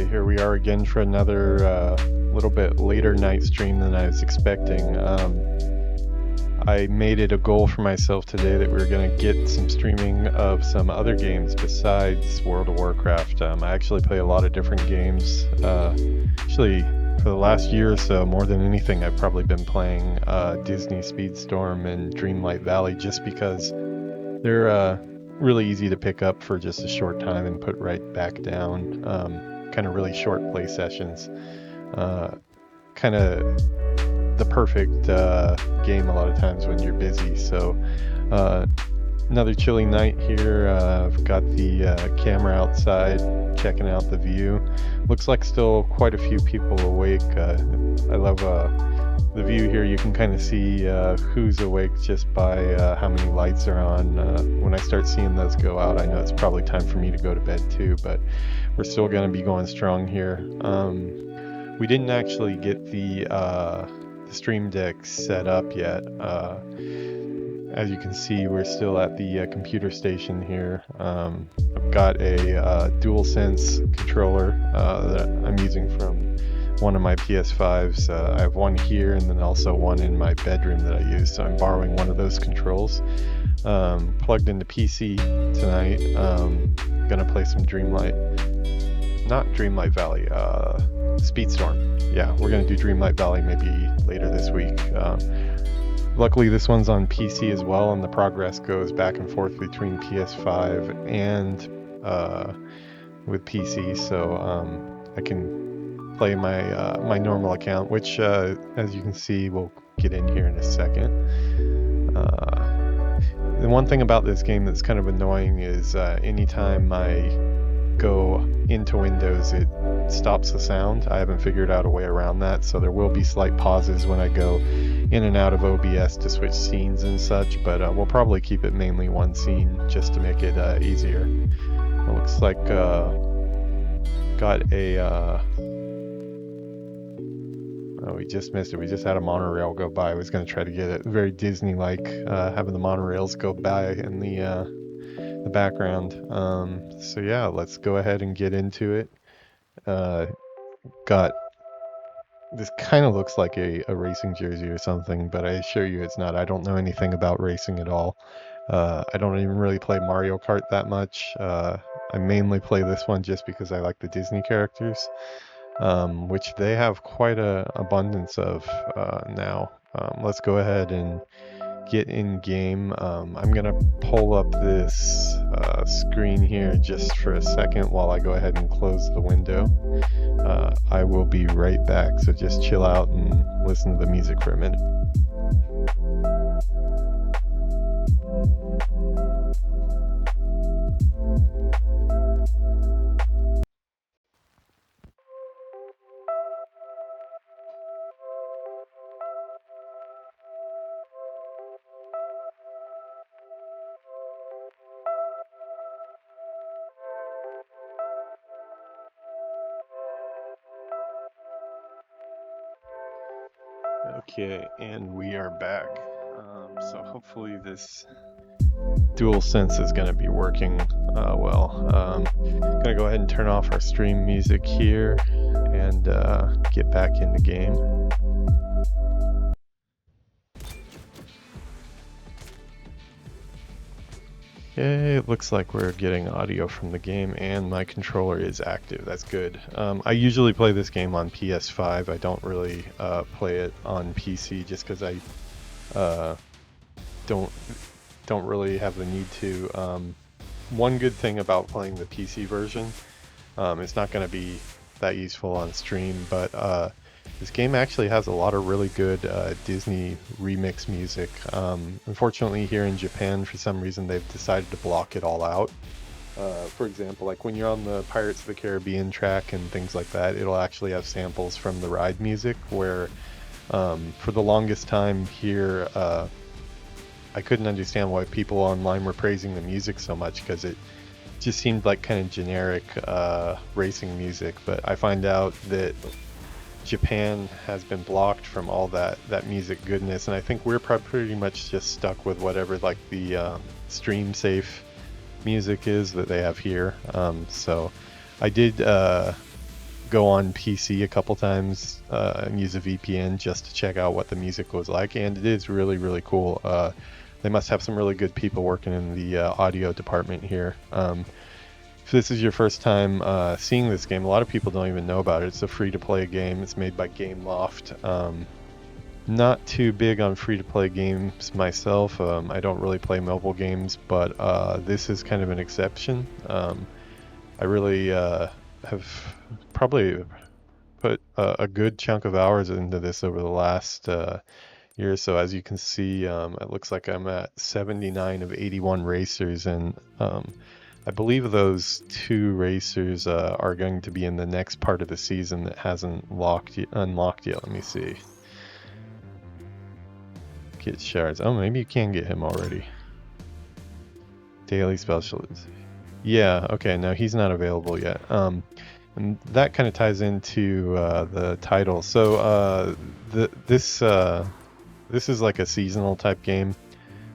Okay, here we are again for another little bit later night stream than I was expecting. I made it a goal for myself today that we were going to get some streaming of some other games besides World of Warcraft. I actually play a lot of different games. Actually, for the last year or so, more than anything, I've probably been playing Disney Speedstorm and Dreamlight Valley just because they're really easy to pick up for just a short time and put right back down. Kind of really short play sessions. Kind of the perfect game a lot of times when you're busy. So another chilly night here. I've got the camera outside checking out the view. Looks like still quite a few people awake. I love the view here. You can kind of see who's awake just by how many lights are on. When I start seeing those go out, I know it's probably time for me to go to bed too, but we're still going to be going strong here. We didn't actually get the Stream Deck set up yet. As you can see, we're still at the computer station here. I've got a DualSense controller that I'm using from one of my PS5s. I have one here and then also one in my bedroom that I use, so I'm borrowing one of those controls. Plugged into PC tonight. Gonna play some not Dreamlight Valley, Speedstorm. Yeah, we're gonna do Dreamlight Valley maybe later this week. Luckily this one's on PC as well, and the progress goes back and forth between PS5 and with PC, so I can play my normal account, which as you can see, we'll get in here in a second. The one thing about this game that's kind of annoying is anytime I go into Windows, it stops the sound. I haven't figured out a way around that, so there will be slight pauses when I go in and out of OBS to switch scenes and such, but we'll probably keep it mainly one scene just to make it easier. It looks like got a oh, we just missed it. We just had a monorail go by. I was going to try to get it very Disney-like, having the monorails go by in the background. So yeah, let's go ahead and get into it. Got this kind of looks like a racing jersey or something, but I assure you it's not. I don't know anything about racing at all. I don't even really play Mario Kart that much. I mainly play this one just because I like the Disney characters, which they have quite a abundance of now. Let's go ahead and get in game. I'm gonna pull up this screen here just for a second while I go ahead and close the window. I will be right back, so just chill out and listen to the music for a minute. Okay, and we are back. So hopefully this DualSense is going to be working well. I'm going to go ahead and turn off our stream music here and get back in the game. Okay, it looks like we're getting audio from the game and my controller is active. That's good. I usually play this game on PS5. I don't really play it on PC just because I don't really have the need to. One good thing about playing the PC version, it's not going to be that useful on stream, but this game actually has a lot of really good Disney remix music. Unfortunately, here in Japan, for some reason, they've decided to block it all out. For example, like when you're on the Pirates of the Caribbean track and things like that, it'll actually have samples from the ride music, where for the longest time here, I couldn't understand why people online were praising the music so much, because it just seemed like kind of generic racing music. But I find out that Japan has been blocked from all that music goodness, and I think we're pretty much just stuck with whatever like the stream safe music is that they have here. So I did go on PC a couple times and use a VPN just to check out what the music was like, and it is really, really cool. They must have some really good people working in the audio department here. If this is your first time seeing this game, a lot of people don't even know about it. It's a free-to-play game. It's made by GameLoft. Not too big on free-to-play games myself. I don't really play mobile games, but this is kind of an exception. I really have probably put a good chunk of hours into this over the last year or so. As you can see, it looks like I'm at 79 of 81 racers, and I believe those 2 racers are going to be in the next part of the season that hasn't unlocked yet. Let me see. Get shards. Oh, maybe you can get him already. Daily specials. Yeah, okay, no, he's not available yet. And that kind of ties into the title. So this is like a seasonal type game.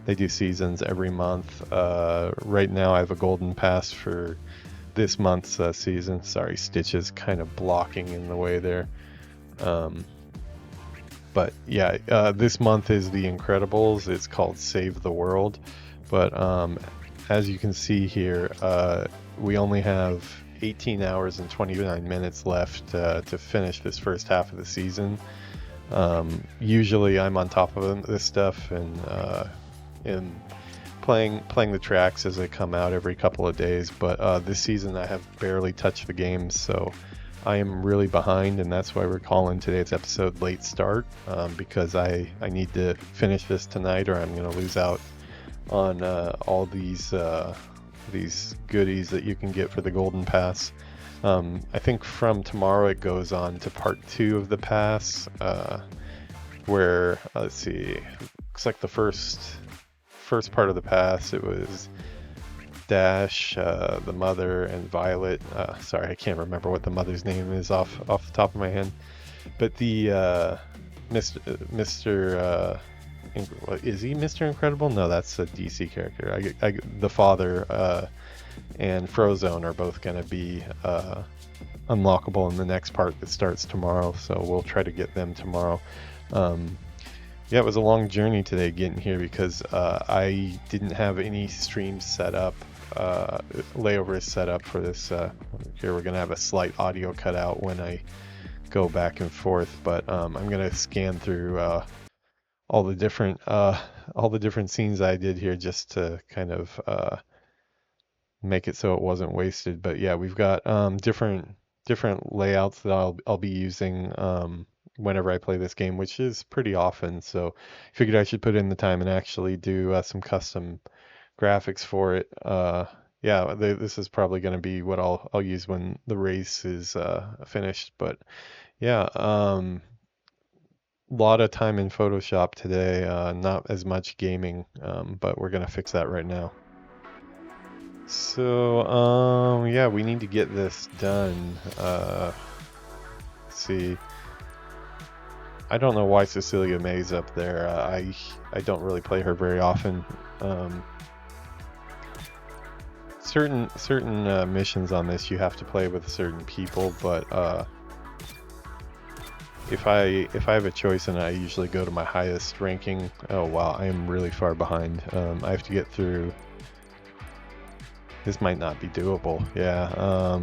They do seasons every month. Right now I have a golden pass for this month's season. Sorry, Stitch is kind of blocking in the way there. But yeah, this month is The Incredibles. It's called Save the World. But as you can see here, we only have 18 hours and 29 minutes left to finish this first half of the season. Usually I'm on top of this stuff and playing the tracks as they come out every couple of days, but this season I have barely touched the game, so I am really behind, and that's why we're calling today's episode Late Start, because I need to finish this tonight or I'm going to lose out on all these goodies that you can get for the Golden Pass. I think from tomorrow it goes on to part 2 of the pass, where, let's see, looks like the first part of the pass, it was Dash, the mother, and Violet. Sorry, I can't remember what the mother's name is off the top of my head. But the Mr. Is he Mr. Incredible? No, that's a DC character. The father and Frozone are both going to be unlockable in the next part that starts tomorrow, so we'll try to get them tomorrow. Yeah, it was a long journey today getting here because I didn't have any streams set up, layovers set up for this. Here we're going to have a slight audio cutout when I go back and forth, but I'm going to scan through all the different scenes I did here just to kind of make it so it wasn't wasted. But yeah, we've got different layouts that I'll be using whenever I play this game, which is pretty often, so I figured I should put in the time and actually do some custom graphics for it. Yeah, this is probably going to be what I'll use when the race is finished. But yeah, lot of time in Photoshop today, not as much gaming, but we're going to fix that right now. So yeah, we need to get this done. Let's see. I don't know why Cecilia May's up there. I don't really play her very often. Certain missions on this you have to play with certain people, but if I have a choice, and I usually go to my highest ranking. Oh wow, I am really far behind. I have to get through. This might not be doable. Yeah.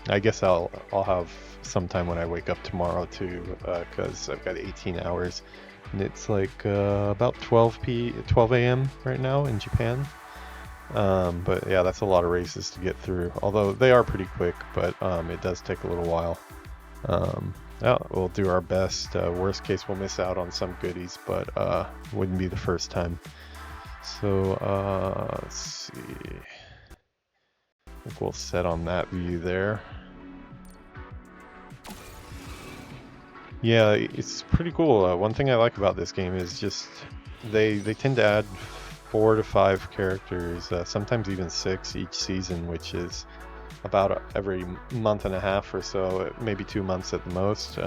I guess I'll have some time when I wake up tomorrow too, because I've got 18 hours, and it's like about 12 a.m. right now in Japan. But yeah, that's a lot of races to get through. Although they are pretty quick, but it does take a little while. Yeah, we'll do our best. Worst case, we'll miss out on some goodies, but wouldn't be the first time. So let's see. I think we'll set on that view there. Yeah, it's pretty cool. One thing I like about this game is just they tend to add 4 to 5 characters, sometimes even 6 each season, which is about every month and a half or so, maybe 2 months at the most.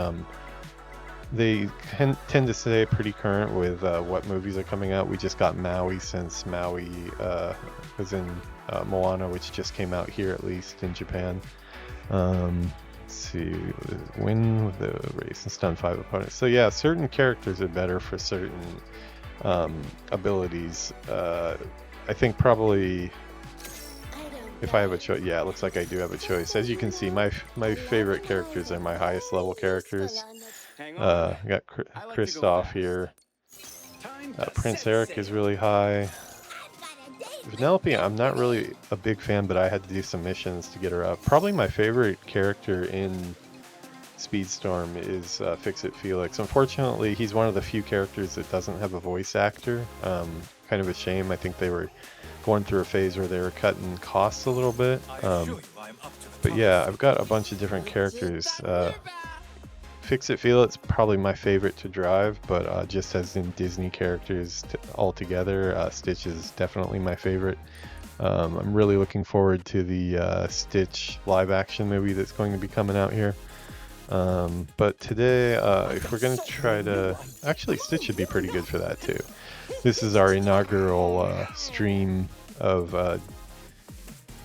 They tend to stay pretty current with what movies are coming out. We just got Maui, since Maui was in Moana, which just came out here, at least in Japan. Let's see, win the race and stun 5 opponents. So yeah, certain characters are better for certain abilities. I think probably if I have a choice, yeah, it looks like I do have a choice. As you can see, my favorite characters are my highest level characters. I got Kristoff here. Prince Eric is really high. Vanellope, I'm not really a big fan, but I had to do some missions to get her up. Probably my favorite character in Speedstorm is Fix-It Felix. Unfortunately, he's one of the few characters that doesn't have a voice actor. Kind of a shame. I think they were going through a phase where they were cutting costs a little bit. But yeah, I've got a bunch of different characters. Fix-It Felix probably my favorite to drive, but just as in Disney characters altogether, Stitch is definitely my favorite. I'm really looking forward to the Stitch live action movie that's going to be coming out here. But today, if we're going to try to... Actually, Stitch should be pretty good for that too. This is our inaugural stream of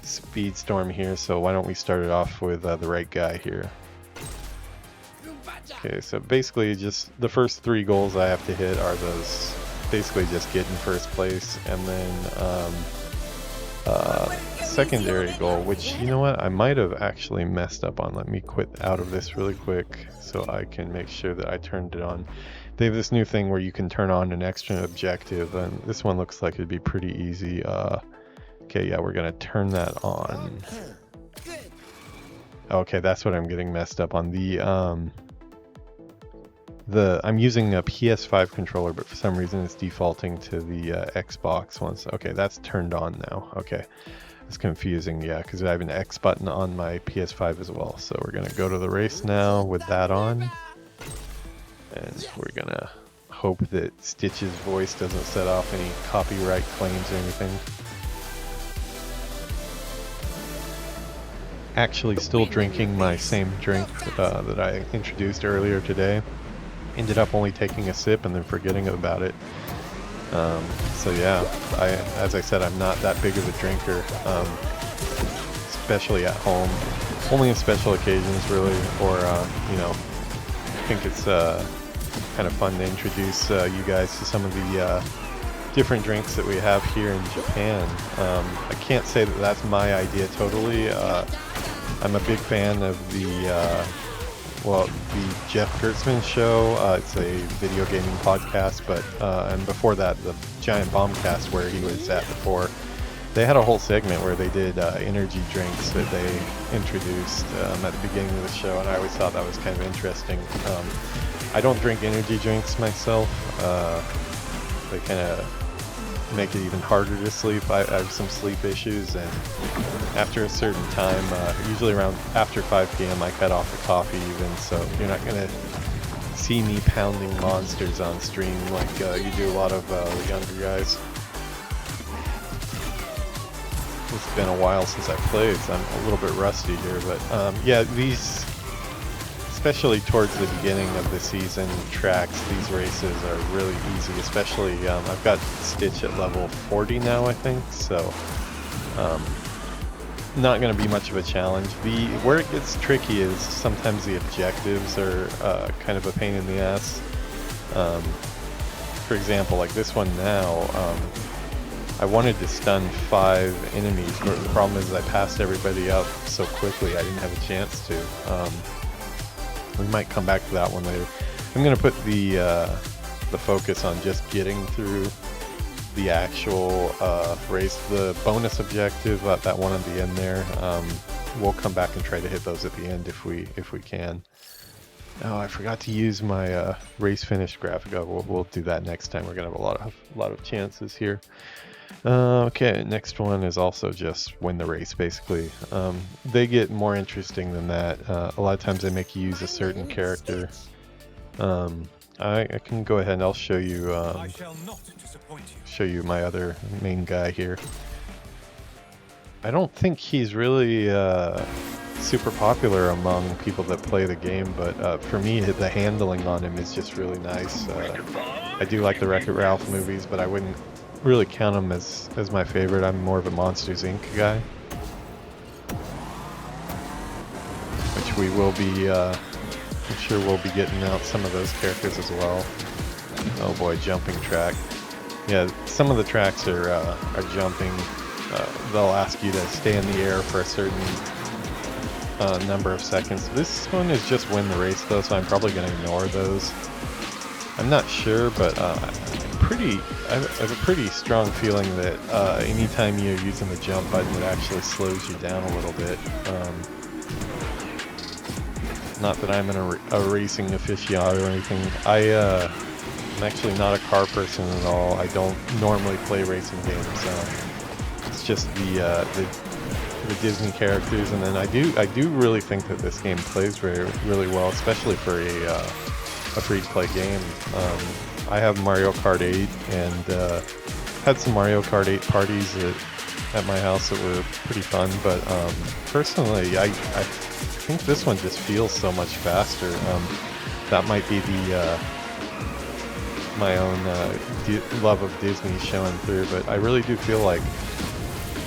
Speedstorm here, so why don't we start it off with the right guy here. Okay, so basically just the first 3 goals I have to hit are those, basically just get in first place, and then secondary goal, which, you know what, I might have actually messed up on. Let me quit out of this really quick so I can make sure that I turned it on. They have this new thing where you can turn on an extra objective, and this one looks like it'd be pretty easy. Okay, yeah, we're gonna turn that on. Okay, that's what I'm getting messed up on. I'm using a PS5 controller, but for some reason it's defaulting to the Xbox one. So, okay, that's turned on now. Okay, it's confusing, yeah, because I have an X button on my PS5 as well. So we're gonna go to the race now with that on, and we're gonna hope that Stitch's voice doesn't set off any copyright claims or anything. Actually, still drinking my same drink that I introduced earlier today. Ended up only taking a sip and then forgetting about it. So yeah, as I said, I'm not that big of a drinker, especially at home. Only on special occasions, really, or you know, I think it's kind of fun to introduce you guys to some of the different drinks that we have here in Japan. I can't say that that's my idea totally. I'm a big fan of the Jeff Gertzman show. It's a video gaming podcast, but and before that, the Giant Bombcast, where he was at before, they had a whole segment where they did energy drinks that they introduced at the beginning of the show, and I always thought that was kind of interesting. I don't drink energy drinks myself. They kind of make it even harder to sleep. I have some sleep issues, and after a certain time, usually around after 5 p.m. I cut off the coffee even, so you're not going to see me pounding monsters on stream like you do a lot of the younger guys. It's been a while since I played, so I'm a little bit rusty here, but yeah, these, especially towards the beginning of the season tracks, these races are really easy, especially I've got Stitch at level 40 now, I think, so not going to be much of a challenge. Where it gets tricky is sometimes the objectives are kind of a pain in the ass. For example, like this one now, I wanted to stun 5 enemies, but the problem is I passed everybody up so quickly I didn't have a chance to. We might come back to that one later. I'm going to put the focus on just getting through the actual race. The bonus objective, that one at the end there, we'll come back and try to hit those at the end if we can. Oh, I forgot to use my race finish graphic. We'll do that next time. We're gonna have a lot of chances here. Okay, next one is also just win the race, basically. They get more interesting than that. A lot of times they make you use a certain character. I can go ahead and I'll show you my other main guy here. I don't think he's really super popular among people that play the game, but for me the handling on him is just really nice. I do like the Wreck-It Ralph movies, but I wouldn't really count him as my favorite. I'm more of a Monsters Inc. guy, which we will be, I'm sure we'll be getting out some of those characters as well. Oh boy, jumping track. Yeah, some of the tracks are jumping. They'll ask you to stay in the air for a certain number of seconds. This one is just win the race though, so I'm probably going to ignore those. I'm not sure, but I have a pretty strong feeling that anytime you're using the jump button, it actually slows you down a little bit. Not that I'm a racing aficionado or anything. I'm actually not a car person at all. I don't normally play racing games. It's just the Disney characters, and then I do really think that this game plays really well, especially for a free-to-play game. I have Mario Kart 8 and had some Mario Kart 8 parties at my house that were pretty fun, but personally I think this one just feels so much faster. That might be my own love of Disney showing through, but I really do feel like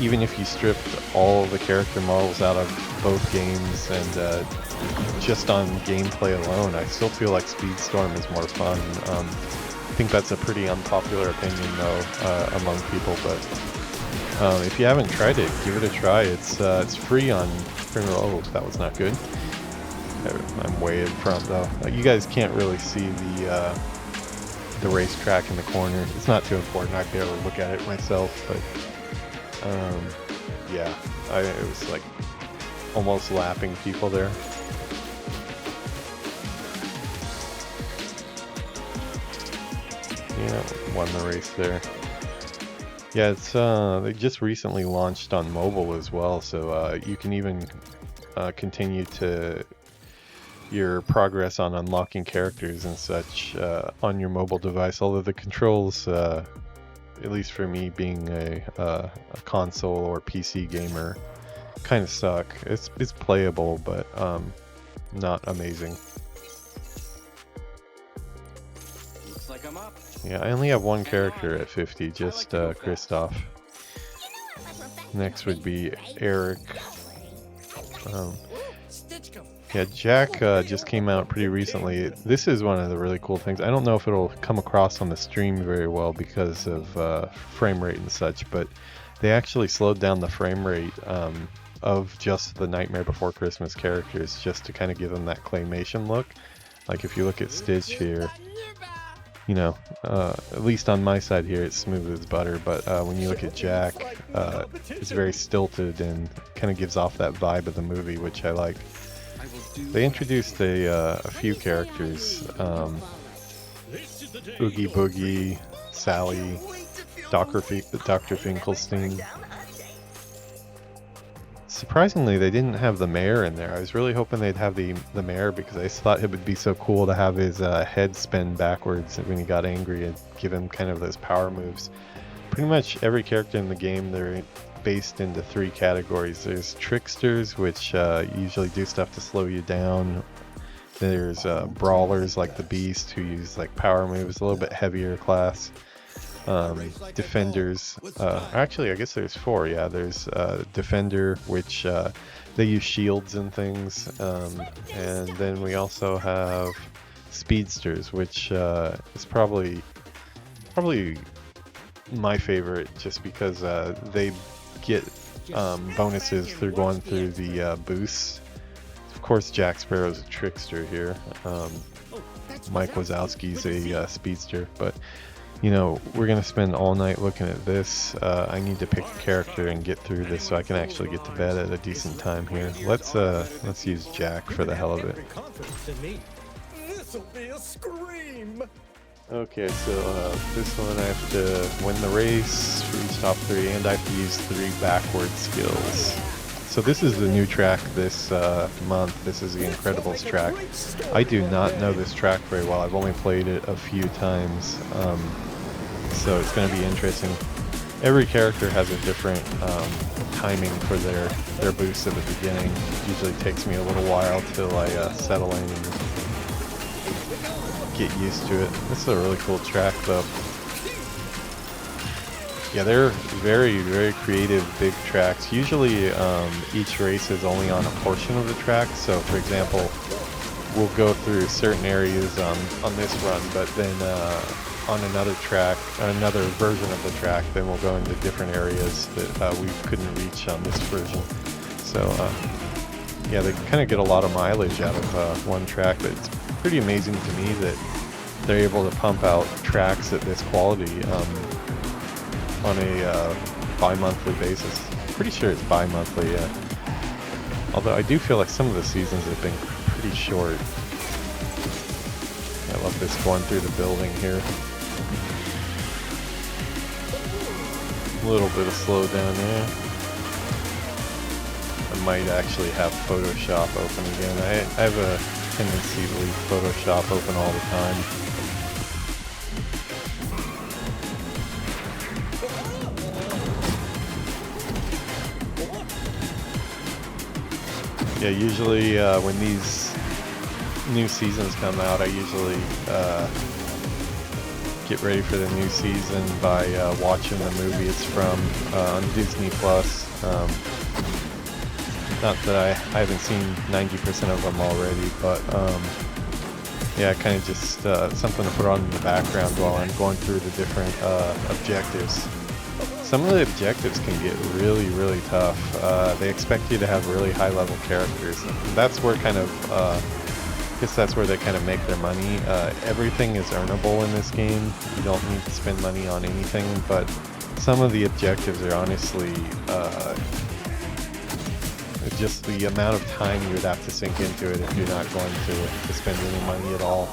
even if you stripped all the character models out of both games and just on gameplay alone, I still feel like Speedstorm is more fun. I think that's a pretty unpopular opinion though among people, but if you haven't tried it, give it a try. It's free on Oh, that was not good. I'm way in front though. You guys can't really see the racetrack in the corner. It's not too important. I'd be able to look at it myself, but yeah, it was like almost lapping people there. Yeah, won the race there. Yeah, it's they just recently launched on mobile as well, so you can even continue to your progress on unlocking characters and such on your mobile device. Although the controls, at least for me being a console or PC gamer, kind of suck. It's playable, but not amazing. Looks like I'm up. Yeah, I only have one character at 50, just Kristoff. Next would be Eric. Yeah, Jack just came out pretty recently. This is one of the really cool things. I don't know if it'll come across on the stream very well because of frame rate and such, but they actually slowed down the frame rate of just the Nightmare Before Christmas characters just to kind of give them that claymation look. Like if you look at Stitch here, you know, at least on my side here, it's smooth as butter, but when you look at Jack, it's very stilted and kind of gives off that vibe of the movie, which I like. They introduced a few characters, Oogie Boogie, Sally, Dr. Finkelstein. Surprisingly, they didn't have the mayor in there. I was really hoping they'd have the mayor because I thought it would be so cool to have his head spin backwards when he got angry and give him kind of those power moves. Pretty much every character in the game, they're based into 3 categories. There's tricksters, which usually do stuff to slow you down. There's brawlers like the Beast, who use like power moves, a little bit heavier class. Defenders, actually I guess there's 4. Yeah, there's Defender, which they use shields and things, and then we also have Speedsters, which is probably my favorite, just because they get bonuses through going through the boosts. Of course, Jack Sparrow's a trickster here. Mike Wazowski's a speedster, but you know, we're gonna spend all night looking at this. I need to pick a character and get through this so I can actually get to bed at a decent time here. Let's use Jack for the hell of it. This'll be a scream. Okay, so this one I have to win the race, reach top 3, and I have to use 3 backward skills. So this is the new track this month. This is the Incredibles track. I do not know this track very well. I've only played it a few times, so it's going to be interesting. Every character has a different timing for their boosts at the beginning. It usually takes me a little while till I settle in and get used to it. This is a really cool track though. Yeah, they're very, very creative, big tracks. Usually, each race is only on a portion of the track. So, for example, we'll go through certain areas on this run, but then on another track, another version of the track, then we'll go into different areas that we couldn't reach on this version. So, yeah, they kind of get a lot of mileage out of one track, but it's pretty amazing to me that they're able to pump out tracks at this quality on a bi-monthly basis. Pretty sure it's bi-monthly, yeah. Although I do feel like some of the seasons have been pretty short. I love this going through the building here. A little bit of slowdown there. I might actually have Photoshop open again. I have a tendency to leave Photoshop open all the time. Yeah, usually when these new seasons come out, I usually get ready for the new season by watching the movie it's from on Disney Plus. Not that I haven't seen 90% of them already, but yeah, kind of just something to put on in the background while I'm going through the different objectives. Some of the objectives can get really, really tough. They expect you to have really high-level characters. And that's where kind of, I guess that's where they kind of make their money. Everything is earnable in this game. You don't need to spend money on anything, but some of the objectives are honestly just the amount of time you would have to sink into it if you're not going to spend any money at all.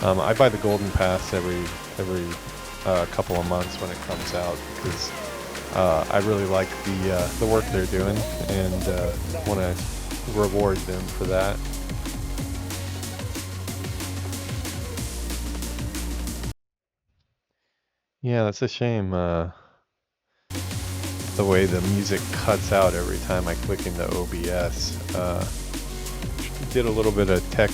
I buy the Golden Pass every couple of months when it comes out because I really like the work they're doing and want to reward them for that. Yeah, that's a shame. The way the music cuts out every time I click into OBS. Did a little bit of tech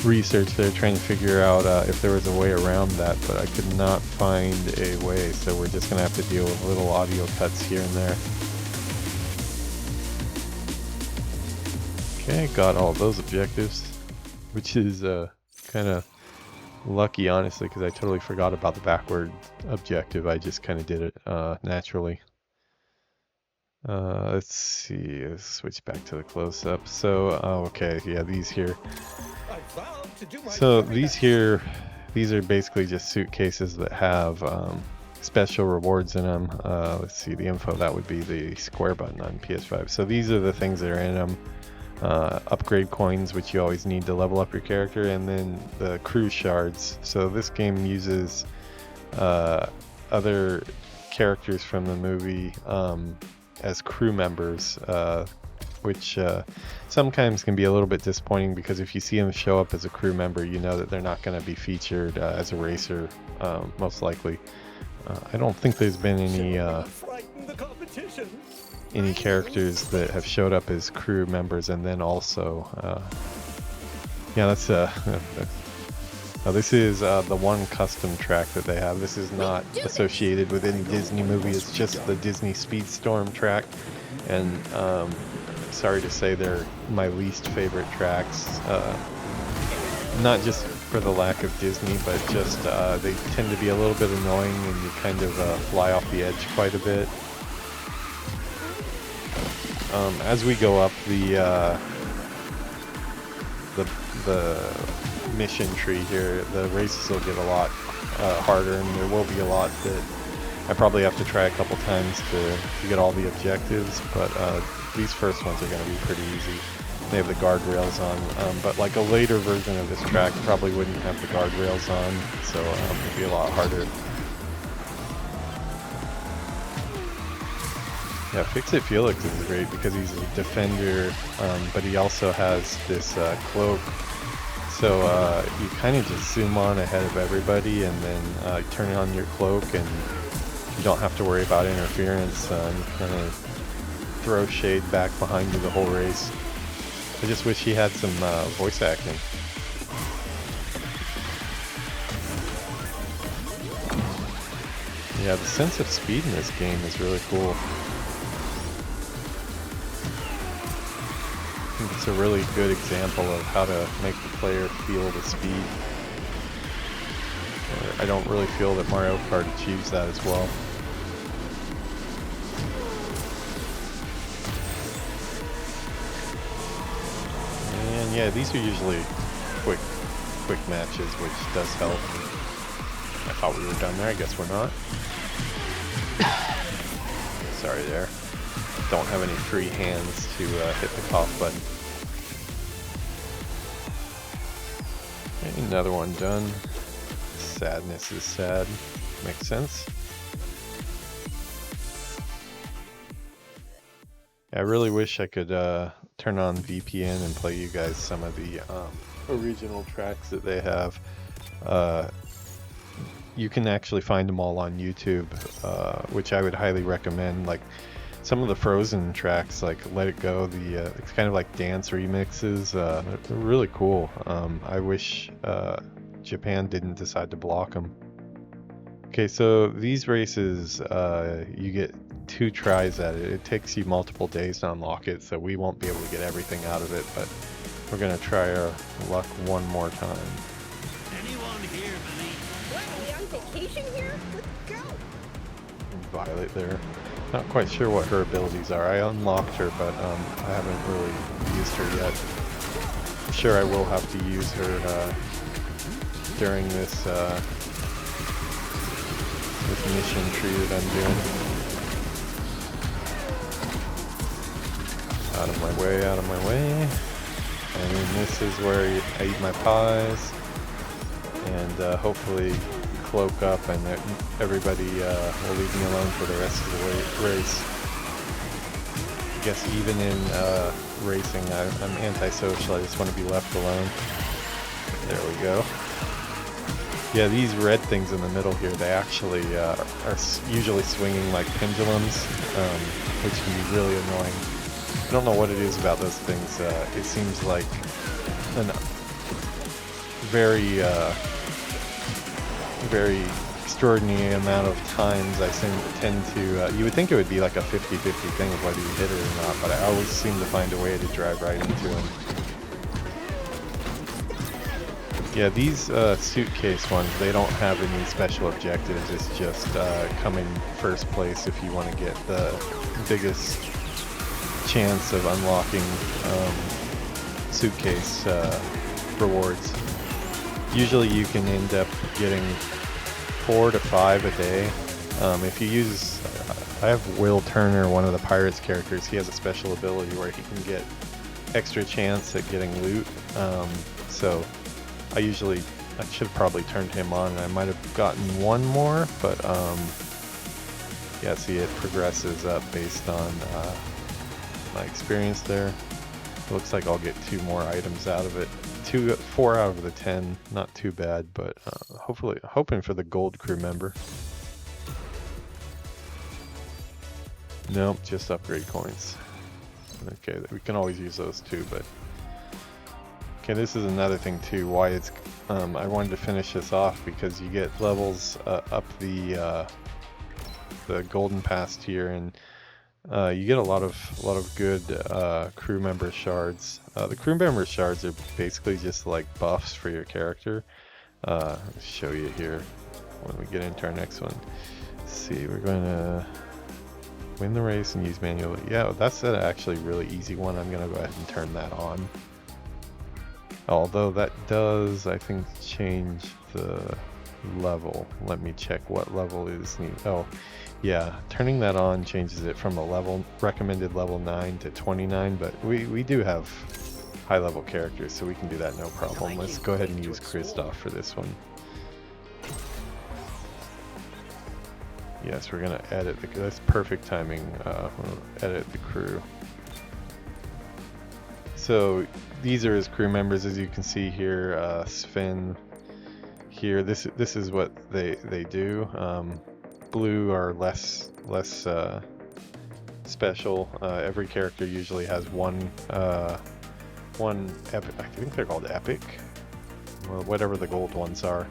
research there trying to figure out if there was a way around that, but I could not find a way, so we're just gonna have to deal with little audio cuts here and there. Okay, got all those objectives, which is kind of lucky, honestly, because I totally forgot about the backward objective. I just kind of did it naturally. Let's see, let's switch back to the close-up. So, okay, yeah, these here. So these here, these are basically just suitcases that have special rewards in them. Let's see, the info, that would be the square button on PS5. So these are the things that are in them. Upgrade coins, which you always need to level up your character, and then the crew shards. So this game uses other characters from the movie as crew members, which sometimes can be a little bit disappointing because if you see them show up as a crew member, you know that they're not going to be featured as a racer, most likely. I don't think there's been any characters that have showed up as crew members and then also yeah, that's now this is the one custom track that they have. This is not associated with any Disney movie. It's just the Disney Speedstorm track, and sorry to say they're my least favorite tracks. Not just for the lack of Disney, but just they tend to be a little bit annoying and you kind of fly off the edge quite a bit. As we go up the mission tree here, the races will get a lot harder, and there will be a lot that I probably have to try a couple times to get all the objectives, but these first ones are going to be pretty easy. They have the guardrails on, but like a later version of this track probably wouldn't have the guardrails on, so it'd be a lot harder. Yeah, Fix-It Felix is great because he's a defender, but he also has this cloak. So you kind of just zoom on ahead of everybody and then turn on your cloak, and you don't have to worry about interference. You kind of throw shade back behind you the whole race. I just wish he had some voice acting. Yeah, the sense of speed in this game is really cool. I think it's a really good example of how to make the player feel the speed. I don't really feel that Mario Kart achieves that as well. And yeah, these are usually quick matches, which does help. I thought we were done there, I guess we're not. Sorry there. Don't have any free hands to hit the cough button. Okay, another one done. Sadness is sad. Makes sense. I really wish I could turn on VPN and play you guys some of the original tracks that they have. You can actually find them all on YouTube, which I would highly recommend. Like some of the Frozen tracks, like Let It Go, it's kind of like dance remixes. They're really cool. I wish Japan didn't decide to block them. Okay, so these races, you get 2 tries at it. It takes you multiple days to unlock it, so we won't be able to get everything out of it, but we're gonna try our luck one more time. Anyone here believe? What, are we on vacation here? Let's go! Violet there. Not quite sure what her abilities are. I unlocked her, but I haven't really used her yet. I'm sure I will have to use her during this mission tree that I'm doing. Out of my way, out of my way. And then this is where I eat my pies. And hopefully cloak up and everybody will leave me alone for the rest of the race. I guess even in racing, I'm antisocial. I just want to be left alone. There we go. Yeah, these red things in the middle here, they actually are usually swinging like pendulums, which can be really annoying. I don't know what it is about those things. It seems like a very extraordinary amount of times I tend to, you would think it would be like a 50-50 thing of whether you hit it or not, but I always seem to find a way to drive right into them. Yeah, these suitcase ones, they don't have any special objectives. It's just come in first place if you want to get the biggest chance of unlocking suitcase rewards. Usually you can end up getting 4 to 5 a day. If you use, I have Will Turner, one of the Pirates characters. He has a special ability where he can get extra chance at getting loot. So I should have probably turned him on, and I might have gotten 1 more, but yeah, see, it progresses up based on my experience there. It looks like I'll get 2 more items out of it. 4 out of the 10, not too bad, but hoping for the gold crew member. Nope, just upgrade coins. Okay, we can always use those too, but okay, this is another thing too, why it's I wanted to finish this off, because you get levels up the golden pass tier, and you get a lot of good crew member shards. The crew member shards are basically just like buffs for your character. I'll show you here when we get into our next one. Let's see, we're going to win the race and use manual. Yeah, that's an actually really easy one. I'm going to go ahead and turn that on. Although that does, I think, change the level. Let me check what level is needed. Oh, yeah, turning that on changes it from a recommended level 9 to 29, but we do have high level characters, so we can do that no problem. Let's go ahead and use Kristoff for this one. Yes, we're gonna edit that's perfect timing. We'll edit the crew. So these are his crew members, as you can see here. Sven here. This is what they do. Blue are less special. Every character usually has one epic. I think they're called epic. Well, whatever the gold ones are.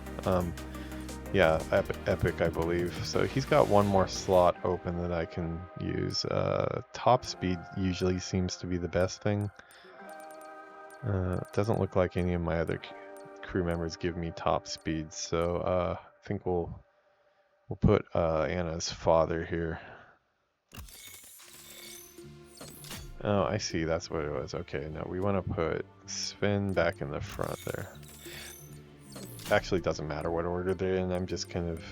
Yeah, Epic, I believe. So he's got one more slot open that I can use. Top speed usually seems to be the best thing. Doesn't look like any of my other crew members give me top speed, so I think we'll put Anna's father here. Oh, I see. That's what it was. Okay, no, we want to put Sven back in the front there. Actually, doesn't matter what order they're in. I'm just kind of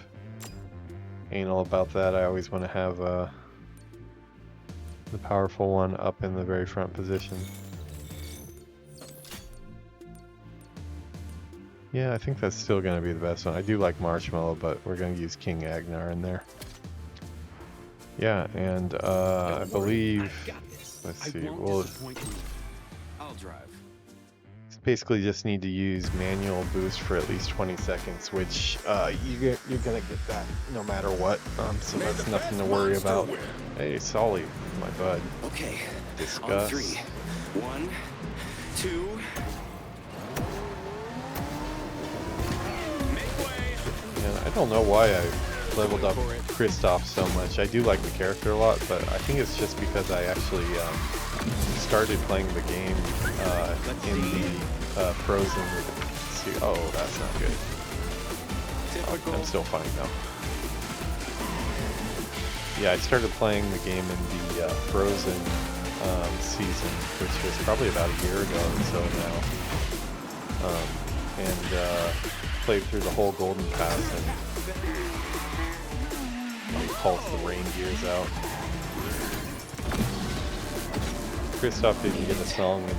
anal about that. I always want to have the powerful one up in the very front position. Yeah, I think that's still going to be the best one. I do like Marshmallow, but we're going to use King Agnar in there. Yeah, and I believe, let's see, we'll basically just need to use manual boost for at least 20 seconds, which you're going to get that no matter what, so that's nothing to worry about. Hey, Solly, my bud. Okay, Discuss. on 3. 1, 2... And I don't know why I leveled up Kristoff so much. I do like the character a lot, but I think it's just because I actually started playing the game in the Frozen. Oh, that's not good. Oh, I'm still fine though. Yeah, I started playing the game in the Frozen season, which was probably about a year ago or so now. And played through the whole Golden Pass and he calls the reindeers out. Kristoff didn't get a song in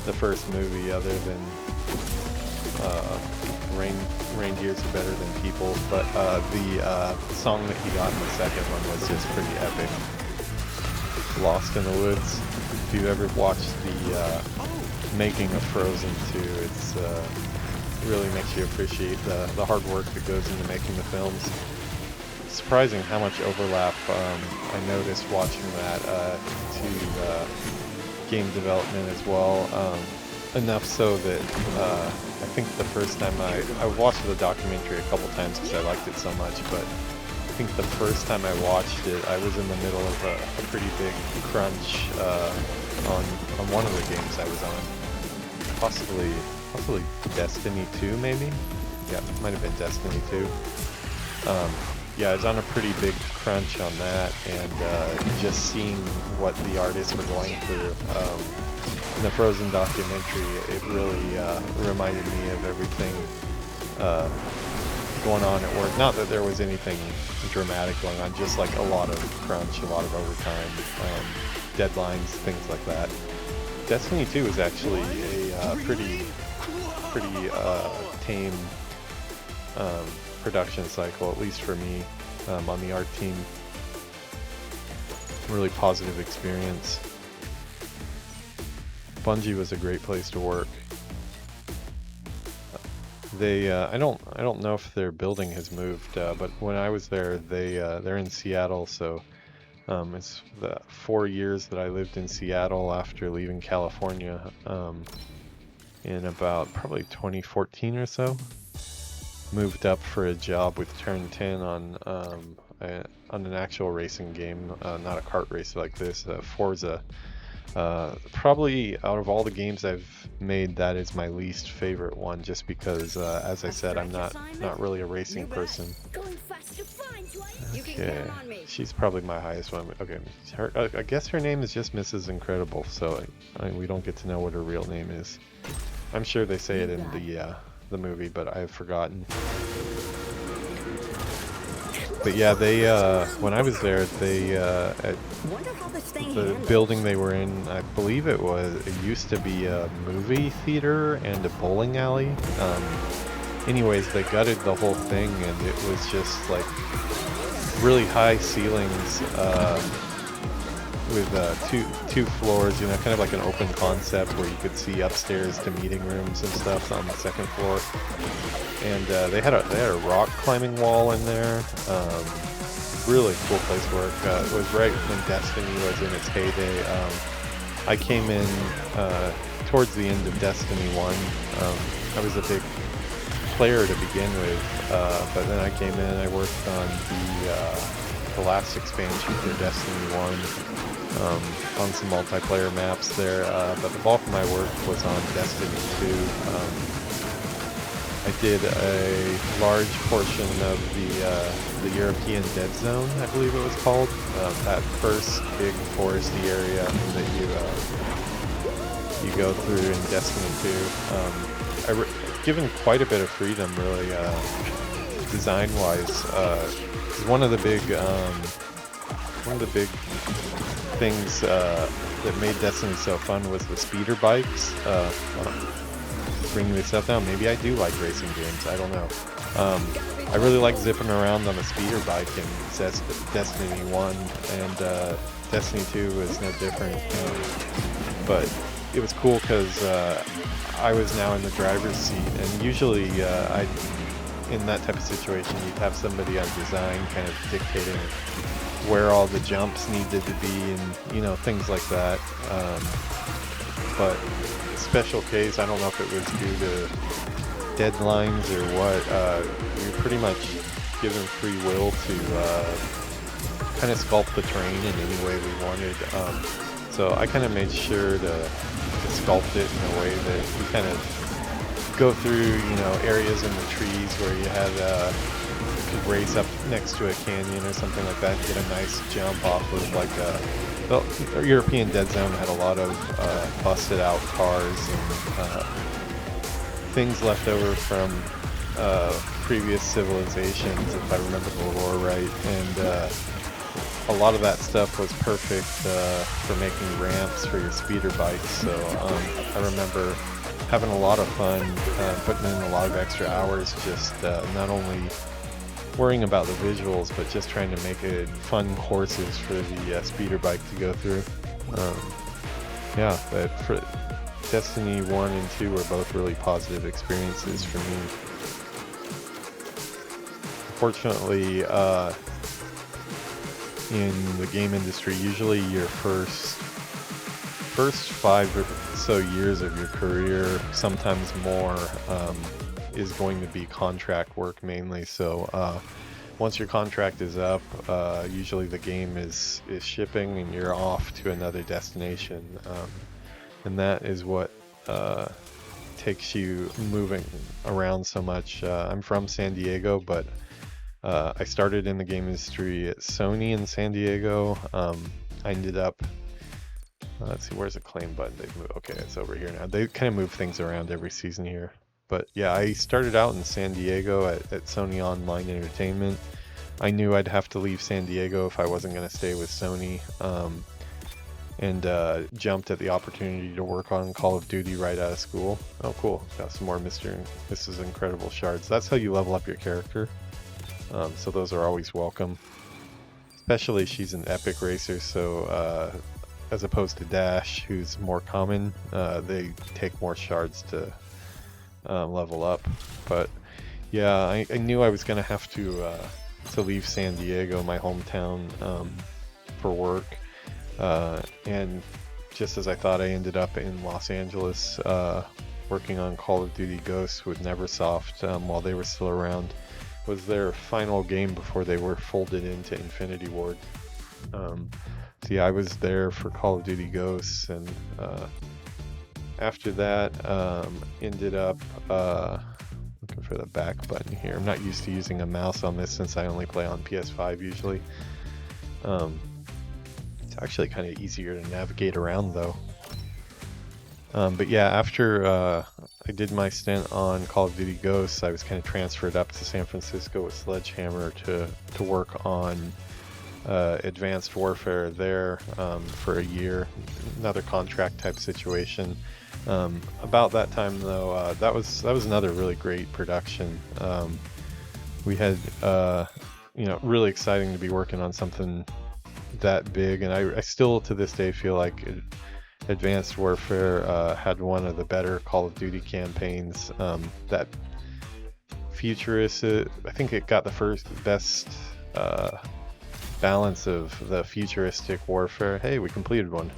the first movie other than reindeers are better than people, but the song that he got in the second one was just pretty epic. Lost in the Woods. If you've ever watched the making of Frozen 2, it's really makes you appreciate the hard work that goes into making the films. Surprising how much overlap I noticed watching that to game development as well. Enough so that I think the first time I watched the documentary a couple times because I liked it so much, but I think the first time I watched it, I was in the middle of a pretty big crunch on one of the games I was on. Possibly Destiny 2, maybe? Yeah, it might have been Destiny 2. Yeah, I was on a pretty big crunch on that, and just seeing what the artists were going through in the Frozen documentary, it really reminded me of everything going on at work. Not that there was anything dramatic going on, just like a lot of crunch, a lot of overtime, deadlines, things like that. Destiny 2 is actually a pretty tame production cycle, at least for me, on the art team. Really positive experience. Bungie was a great place to work. They I don't know if their building has moved, but when I was there, they're in Seattle, so it's the 4 years that I lived in Seattle after leaving California in about probably 2014 or so. Moved up for a job with Turn 10 on an actual racing game, not a kart race like this, Forza. Probably out of all the games I've made, that is my least favorite one, just because, as I said, I'm not really a racing person. Okay, she's probably my highest one. Okay, I guess her name is just Mrs. Incredible, so we don't get to know what her real name is. I'm sure they say it in the movie, but I've forgotten. But yeah, they when I was there, they at the building they were in, I believe it used to be a movie theater and a bowling alley. Anyways, they gutted the whole thing, and it was just like really high ceilings with two floors, you know, kind of like an open concept where you could see upstairs to meeting rooms and stuff on the second floor. And they had a rock climbing wall in there. Really cool place to work. It was right when Destiny was in its heyday. I came in towards the end of Destiny 1. I was a big player to begin with, but then I came in and I worked on the last expansion for Destiny 1, on some multiplayer maps there, but the bulk of my work was on Destiny 2. I did a large portion of the European Dead Zone, I believe it was called, that first big foresty area that you go through in Destiny 2. Given quite a bit of freedom, really, design-wise. One of the big things that made Destiny so fun was the speeder bikes. Bringing this up now, maybe I do like racing games, I don't know. I really like zipping around on a speeder bike in Destiny 1, and Destiny 2 was no different. But it was cool because I was now in the driver's seat, and usually in that type of situation you'd have somebody on design kind of dictating where all the jumps needed to be and, you know, things like that. But special case, I don't know if it was due to deadlines or what, we were pretty much given free will to kind of sculpt the terrain in any way we wanted. So I kind of made sure to sculpt it in a way that you kind of go through, you know, areas in the trees where you had could race up next to a canyon or something like that and get a nice jump off of like the European Dead Zone had a lot of busted out cars and things left over from previous civilizations, if I remember the lore right, and a lot of that stuff was perfect for making ramps for your speeder bikes. So I remember having a lot of fun, putting in a lot of extra hours, just not only worrying about the visuals, but just trying to make it fun courses for the speeder bike to go through. Yeah, but for Destiny 1 and 2 were both really positive experiences for me. Fortunately, in the game industry, usually your first 5 or so years of your career, sometimes more, is going to be contract work mainly. So once your contract is up, usually the game is shipping and you're off to another destination, and that is what takes you moving around so much. I'm from San Diego, but I started in the game industry at Sony in San Diego. I ended up, let's see, where's the claim button? They've moved, okay, it's over here now. They kind of move things around every season here. But yeah, I started out in San Diego at Sony Online Entertainment. I knew I'd have to leave San Diego if I wasn't going to stay with Sony, and jumped at the opportunity to work on Call of Duty right out of school. Oh cool, got some more Mr. and Mrs. Incredible shards. That's how you level up your character. So those are always welcome. Especially she's an epic racer, so as opposed to Dash, who's more common, they take more shards to level up. But yeah, I knew I was gonna have to leave San Diego, my hometown, for work, and just as I thought, I ended up in Los Angeles working on Call of Duty Ghosts with Neversoft while they were still around. It was their final game before they were folded into Infinity Ward. So yeah, I was there for Call of Duty Ghosts, and after that, ended up looking for the back button here. I'm not used to using a mouse on this since I only play on PS5 usually. It's actually kind of easier to navigate around though. But yeah, after I did my stint on Call of Duty Ghosts, I was kind of transferred up to San Francisco with Sledgehammer to work on Advanced Warfare there for a year, another contract type situation. About that time though, that was another really great production. We had really exciting to be working on something that big, and I still to this day feel like Advanced Warfare had one of the better Call of Duty campaigns. That futurist, I think it got the best balance of the futuristic warfare. Hey, we completed one.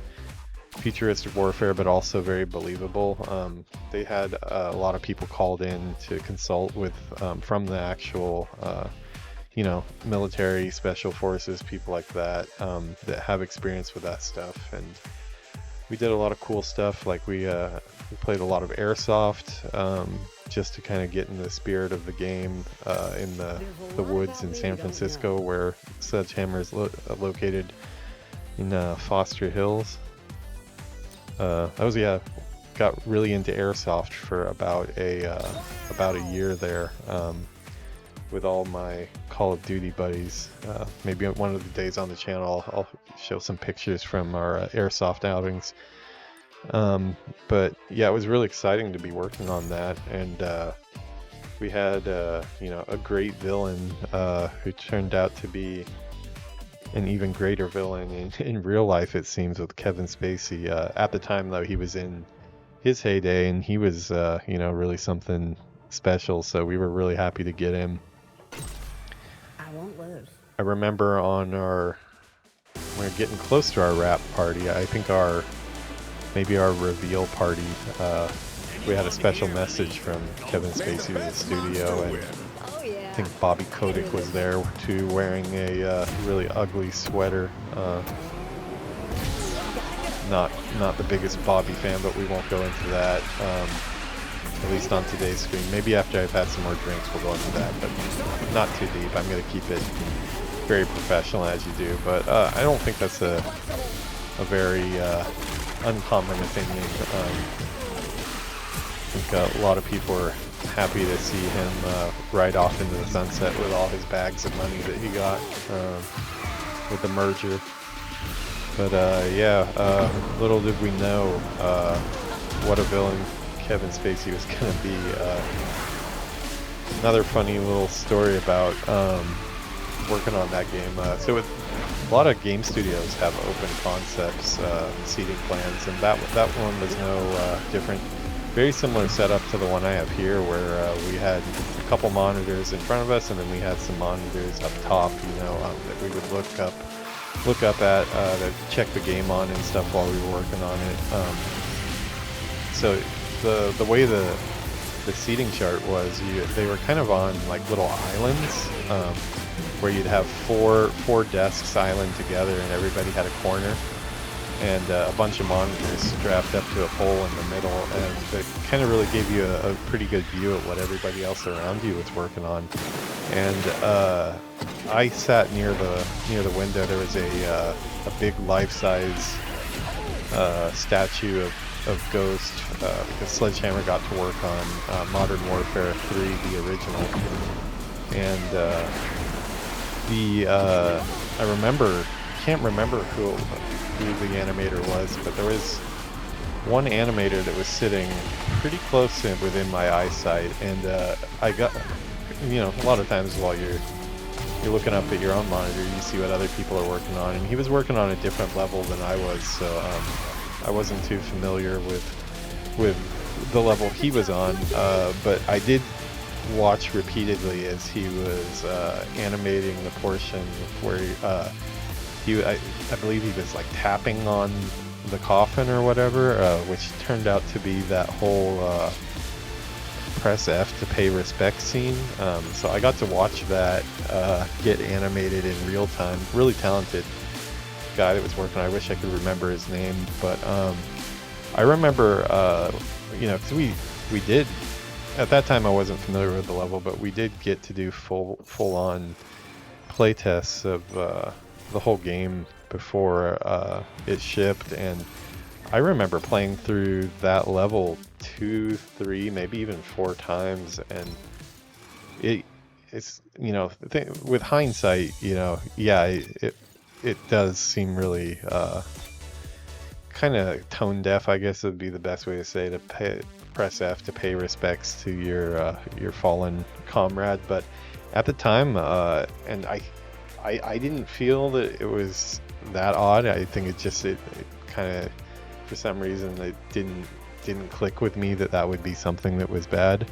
futuristic warfare, but also very believable. They had a lot of people called in to consult with from the actual you know, military, special forces, people like that that have experience with that stuff. And we did a lot of cool stuff. Like we played a lot of airsoft just to kind of get in the spirit of the game in the woods in San Francisco, where Sledgehammer is located in Foster Hills. Got really into airsoft for about a year there with all my Call of Duty buddies. Maybe one of the days on the channel I'll show some pictures from our airsoft outings. But yeah, it was really exciting to be working on that, and we had you know, a great villain who turned out to be an even greater villain in real life, it seems, with Kevin Spacey. At the time, though, he was in his heyday, and he was, you know, really something special, so we were really happy to get him. I won't lose. I remember on we're getting close to our wrap party. I think maybe our reveal party, we had a special message from Kevin Spacey in the studio, and Oh yeah. I think Bobby Kotick was there too, wearing a really ugly sweater. Not the biggest Bobby fan, but we won't go into that. At least on today's stream. Maybe after I've had some more drinks, we'll go into that, but not too deep. I'm going to keep it very professional, as you do. But I don't think that's a very uncommon opinion. I think a lot of people are happy to see him ride off into the sunset with all his bags of money that he got with the merger. But yeah, little did we know what a villain Kevin Spacey was going to be. Another funny little story about working on that game. So with a lot of game studios have open concepts, seating plans, and that one was no different. Very similar setup to the one I have here, where we had a couple monitors in front of us, and then we had some monitors up top, you know, that we would look up at to check the game on and stuff while we were working on it. So the way the seating chart was, they were kind of on like little islands, where you'd have four desks island together, and everybody had a corner, and a bunch of monitors strapped up to a pole in the middle, and it kind of really gave you a pretty good view of what everybody else around you was working on. And I sat near the window. There was a big life-size statue of Ghost, because Sledgehammer got to work on Modern Warfare 3, the original, and I can't remember who the animator was, but there was one animator that was sitting pretty close within my eyesight, and I got, you know, a lot of times while you're looking up at your own monitor, you see what other people are working on, and he was working on a different level than I was, so I wasn't too familiar with the level he was on, but I did watch repeatedly as he was animating the portion where I believe he was like tapping on the coffin or whatever, which turned out to be that whole press F to pay respect scene. So I got to watch that get animated in real time. Really talented guy that was working. I wish I could remember his name, but I remember, you know, because we did, at that time I wasn't familiar with the level, but we did get to do full-on playtests of the whole game before it shipped, and I remember playing through that level 2, 3, maybe even 4 times, and it's, you know, with hindsight, you know, yeah, it does seem really kind of tone deaf, I guess would be the best way to say, to press F to pay respects to your fallen comrade. But at the time, and I didn't feel that it was that odd. I think it kind of, for some reason, it didn't click with me that would be something that was bad.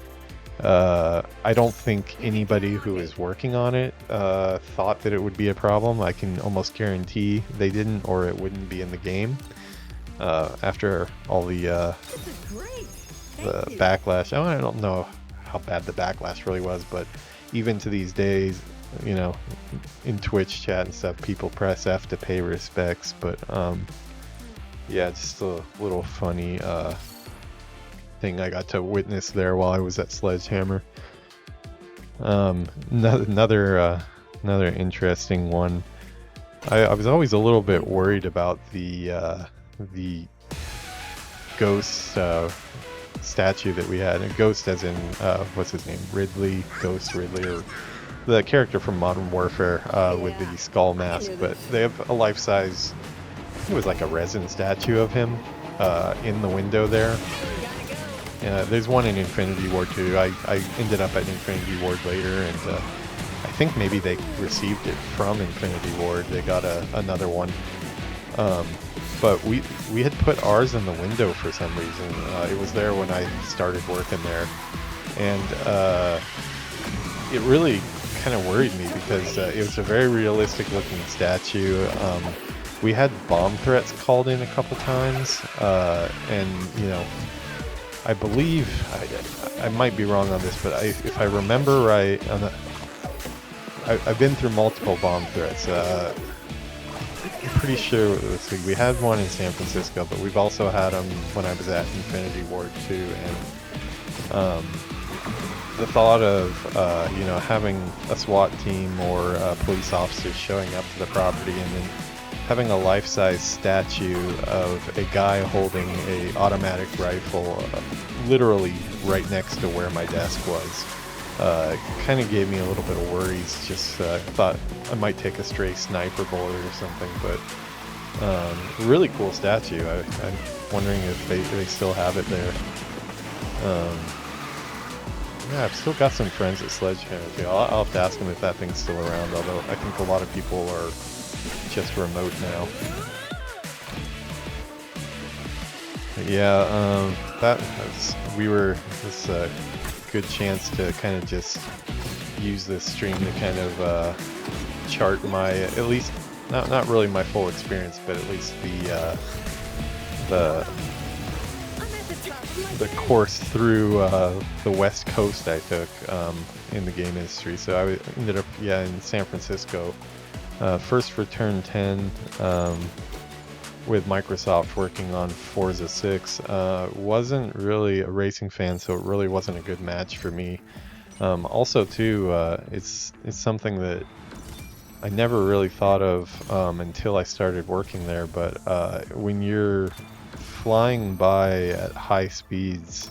I don't think anybody who was working on it thought that it would be a problem. I can almost guarantee they didn't, or it wouldn't be in the game. after all the This is great. Thank you. backlash. Oh, I don't know how bad the backlash really was, but even to these days, you know, in Twitch chat and stuff, people press F to pay respects. But yeah, just a little funny thing I got to witness there while I was at Sledgehammer. Another interesting one. I was always a little bit worried about the ghost statue that we had. A ghost as in what's his name? Ridley, Ghost Ridley, or the character from Modern Warfare with the skull mask. But they have a life-size, it was like a resin statue of him in the window there. There's one in Infinity Ward too. I ended up at Infinity Ward later, and I think maybe they received it from Infinity Ward. They got another one. But we had put ours in the window for some reason. It was there when I started working there, and it really kind of worried me because it was a very realistic looking statue. We had bomb threats called in a couple times, and you know, I believe I might be wrong on this, but if I remember right, I've been through multiple bomb threats. I'm pretty sure we had one in San Francisco, but we've also had them when I was at Infinity Ward too. And the thought of you know, having a SWAT team or police officers showing up to the property and then having a life-size statue of a guy holding a automatic rifle literally right next to where my desk was kind of gave me a little bit of worries. Just thought I might take a stray sniper bullet or something, but really cool statue. I'm wondering if they still have it there. Yeah, I've still got some friends at Sledgehammer too. I'll have to ask them if that thing's still around, although I think a lot of people are just remote now. But yeah, this a good chance to kind of just use this stream to kind of chart my, at least not really my full experience, but at least the course through the West Coast I took in the game industry. So I ended up in San Francisco. First for Turn 10 with Microsoft working on Forza 6. Wasn't really a racing fan, so it really wasn't a good match for me. Also too, it's something that I never really thought of until I started working there, but when you're flying by at high speeds,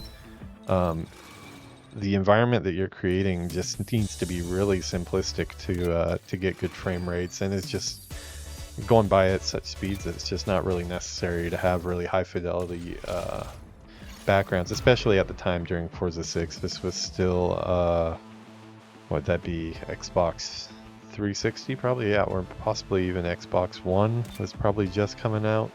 the environment that you're creating just needs to be really simplistic to get good frame rates, and it's just going by at such speeds that it's just not really necessary to have really high fidelity backgrounds, especially at the time during Forza 6. This was still what'd that be, Xbox 360 probably, yeah, or possibly even Xbox One was probably just coming out.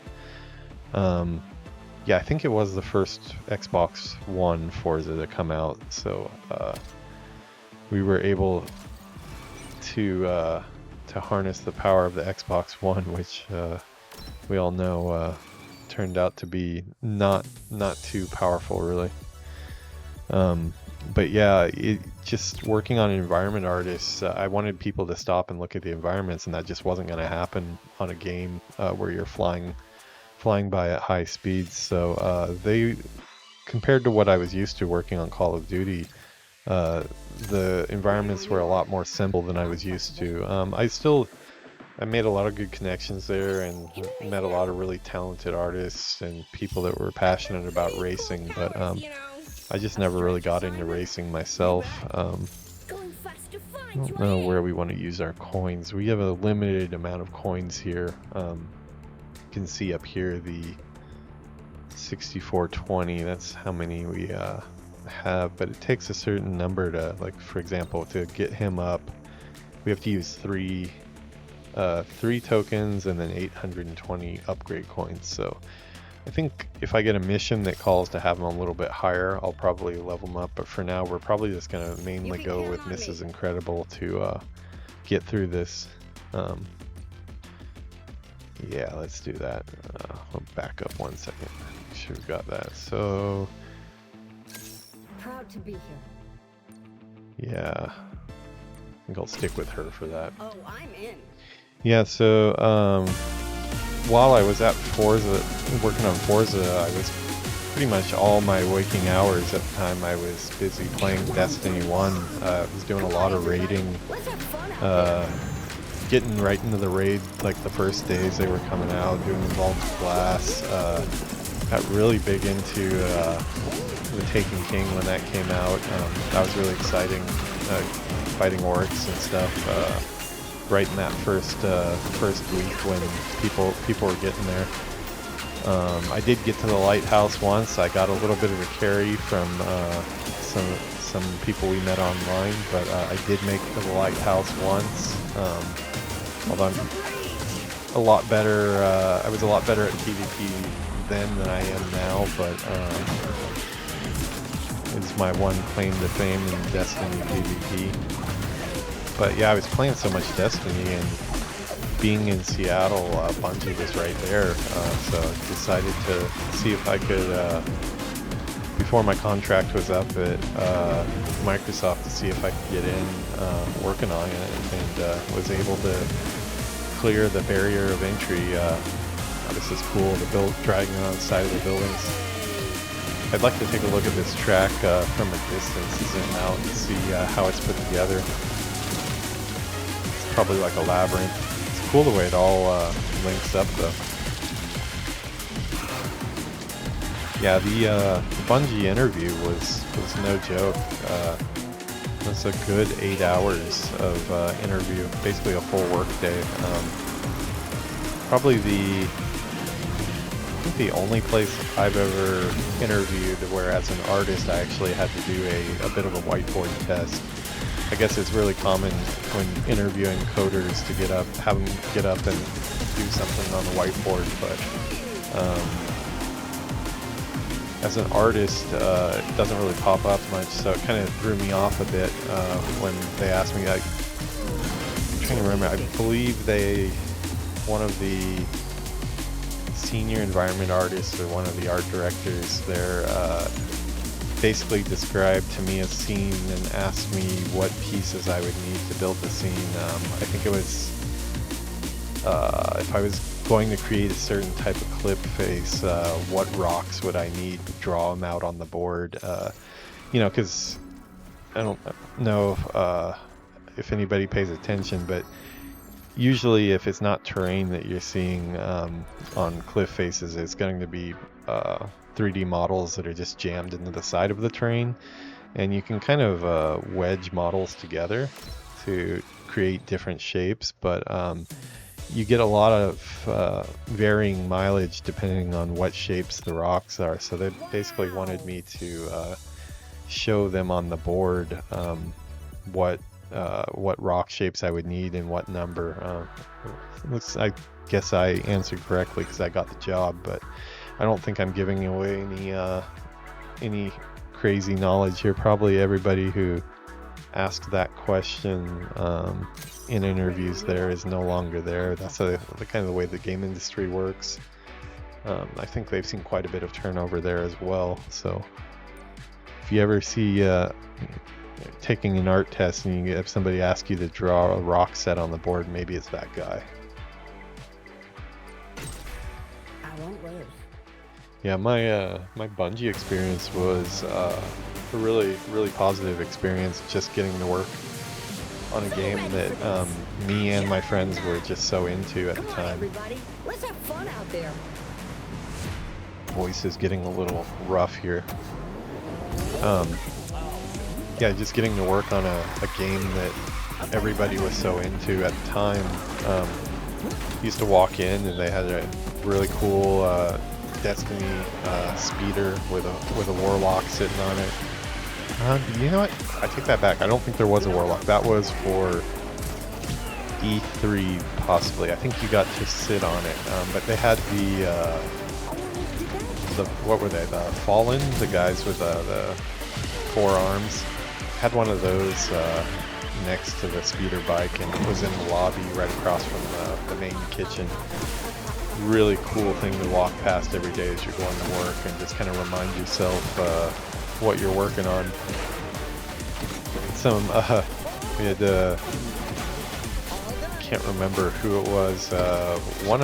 Yeah, I think it was the first Xbox One Forza to come out, so we were able to harness the power of the Xbox One, which we all know turned out to be not too powerful, really. But yeah, just working on environment artists, I wanted people to stop and look at the environments, and that just wasn't going to happen on a game where you're flying by at high speeds. So they, compared to what I was used to working on Call of Duty, the environments were a lot more simple than I was used to. I made a lot of good connections there and met a lot of really talented artists and people that were passionate about racing, but I just never really got into racing myself. I don't know where we want to use our coins. We have a limited amount of coins here. You can see up here the 6420, that's how many we have, but it takes a certain number to, like, for example, to get him up, we have to use three tokens and then 820 upgrade coins. So I think if I get a mission that calls to have him a little bit higher, I'll probably level him up, but for now we're probably just going to mainly go with Mrs. Incredible to get through this. Yeah, let's do that. I'll back up 1 second. Make sure we got that. So, Proud to be here. yeah, I think I'll stick with her for that. Oh, I'm in. Yeah, so while I was at Forza, working on Forza, I was pretty much all my waking hours at the time I was busy playing Destiny 1. I was doing a lot of raiding, Let's have fun out there. getting right into the raid like the first days they were coming out, doing Vault of Glass. Got really big into the Taken King when that came out. That was really exciting, fighting orcs and stuff. Right in that first week when people were getting there. I did get to the lighthouse once. I got a little bit of a carry from some people we met online, but I did make it to the lighthouse once. Although I'm a lot better, I was a lot better at PvP then than I am now, but it's my one claim to fame in Destiny PvP. But yeah, I was playing so much Destiny, and being in Seattle, Bungie was right there, so I decided to see if I could, before my contract was up at Microsoft, to see if I could get in working on it, and was able to clear the barrier of entry. This is cool, dragging on the side of the buildings. I'd like to take a look at this track from a distance, zoom out and see how it's put together. It's probably like a labyrinth. It's cool the way it all links up though. Yeah, the Bungie interview was no joke. It was a good 8 hours of interview, basically a full work day. Probably I think the only place I've ever interviewed where as an artist I actually had to do a bit of a whiteboard test. I guess it's really common when interviewing coders to have them get up and do something on the whiteboard, but as an artist, it doesn't really pop up much, so it kind of threw me off a bit when they asked me. I'm trying to remember, I believe one of the senior environment artists or one of the art directors there basically described to me a scene and asked me what pieces I would need to build the scene. I think it was if I was going to create a certain type of clip face, what rocks would I need to draw them out on the board? Because I don't know if anybody pays attention, but usually if it's not terrain that you're seeing on cliff faces, it's going to be 3D models that are just jammed into the side of the terrain, and you can kind of wedge models together to create different shapes, but you get a lot of varying mileage depending on what shapes the rocks are. So they basically wanted me to show them on the board what rock shapes I would need and what number. I guess I answered correctly because I got the job, but I don't think I'm giving away any crazy knowledge here. Probably everybody who asked that question in interviews there is no longer there. That's the kind of the way the game industry works. I think they've seen quite a bit of turnover there as well. So if you ever see taking an art test and you have somebody ask you to draw a rock set on the board, maybe it's that guy. I won't lose. Yeah, my Bungie experience was a really positive experience, just getting to work on a game that me and my friends were just so into at the Come on, time. everybody. Let's have fun out there. Voice is getting a little rough here. Yeah, just getting to work on a game that everybody was so into at the time. Used to walk in and they had a really cool Destiny speeder with a warlock sitting on it. You know what? I take that back. I don't think there was a warlock. That was for E3 possibly. I think you got to sit on it. But they had the what were they? The Fallen, the guys with the 4 arms. Had one of those next to the speeder bike, and it was in the lobby right across from the main kitchen. really cool thing to walk past every day as you're going to work and just kind of remind yourself what you're working on. We had can't remember who it was. One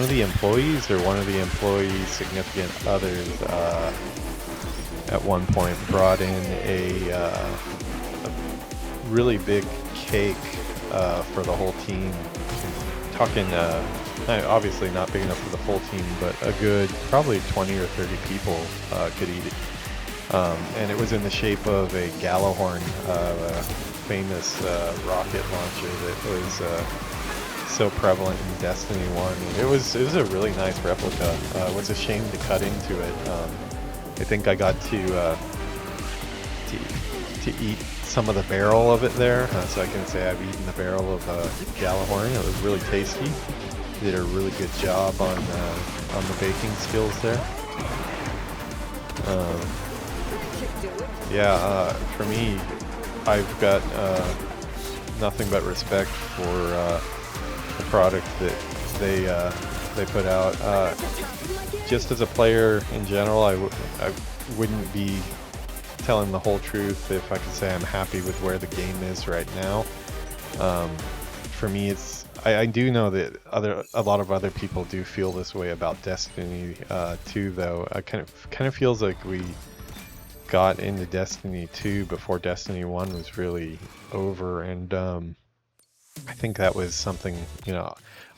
of the employees or one of the employees' significant others at one point brought in a really big cake for the whole team. Talking, obviously not big enough for the full team, but a good probably 20 or 30 people could eat it. And it was in the shape of a Gallahorn, famous rocket launcher that was so prevalent in Destiny 1. It was a really nice replica. It was a shame to cut into it. I think I got to eat some of the barrel of it there, so I can say I've eaten the barrel of Gallahorn. It was really tasty. Did a really good job on the baking skills there. For me, I've got nothing but respect for the product that they put out. Just as a player in general, I wouldn't be telling the whole truth if I could say I'm happy with where the game is right now. For me, I do know that a lot of other people do feel this way about Destiny 2, though. I kind of feels like we got into Destiny 2 before Destiny 1 was really over, and I think that was something,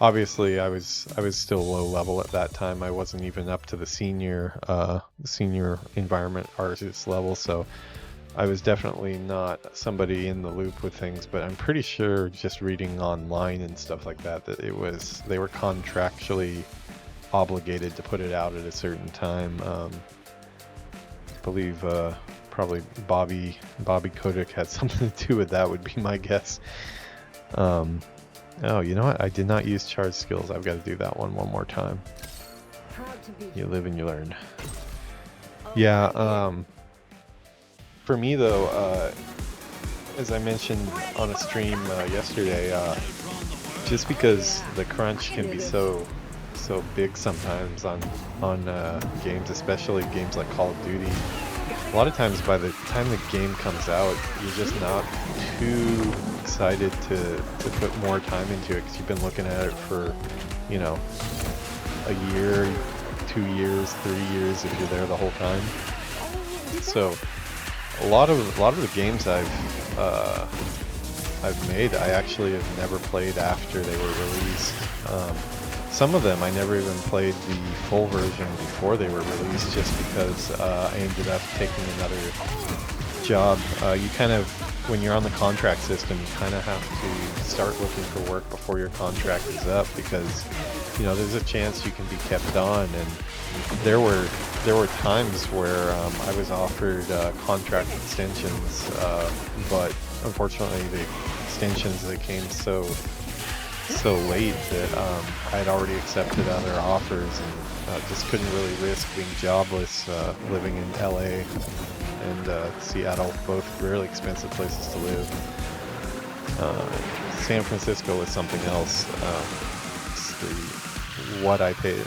obviously I was still low level at that time. I wasn't even up to the senior environment artist level, so I was definitely not somebody in the loop with things, but I'm pretty sure just reading online and stuff like that they were contractually obligated to put it out at a certain time. I believe probably Bobby Kotick had something to do with that, would be my guess. Oh, you know what? I did not use charge skills. I've got to do that one more time. You live and you learn. Yeah, for me though, as I mentioned on a stream yesterday, just because the crunch can be so big sometimes on games, especially games like Call of Duty, a lot of times by the time the game comes out, you're just not too excited to put more time into it because you've been looking at it for, a year, 2 years, 3 years if you're there the whole time. So a lot of the games I've made, I actually have never played after they were released. Some of them I never even played the full version before they were released, just because I ended up taking another job. You kind of, when you're on the contract system, you kind of have to start looking for work before your contract is up, because there's a chance you can be kept on. And there were times where I was offered contract extensions, but unfortunately the extensions, they came so late that I had already accepted other offers, and just couldn't really risk being jobless living in LA and Seattle, both really expensive places to live. San Francisco was something else. What I paid,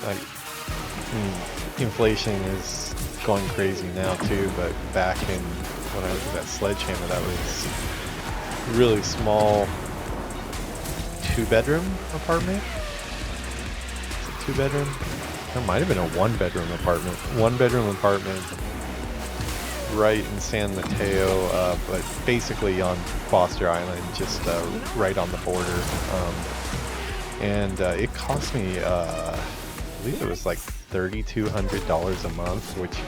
inflation is going crazy now too, but back in when I was at Sledgehammer, that was really small 2-bedroom apartment. Is it 2-bedroom? There might have been a 1-bedroom apartment. 1-bedroom apartment right in San Mateo, but basically on Foster Island, just right on the border. And it cost me, I believe it was like $3,200 a month, which